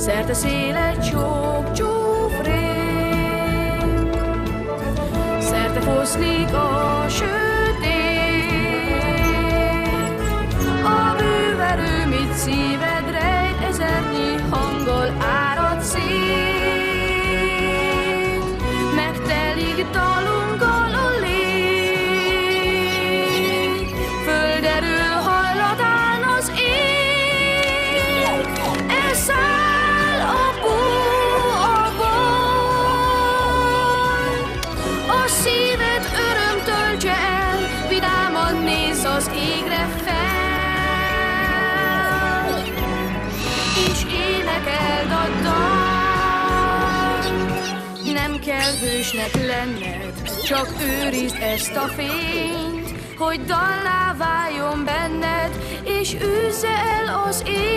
szerte széle csók csúfrén, szerte foszlik a sötét, a bűverő, mit szíved rejt, ezernyi hanggal árad szét, megtelik dalunkkal a lét, földerül hajlatán az ég, elszáll a bú, a baj, a szíved öröm töltse el, vidáman nézz az égre fel, és énekeld a dal. Nem kell hősnek lenned, csak őrizd ezt a fényt, hogy dallá váljon benned, és űzze el az ég.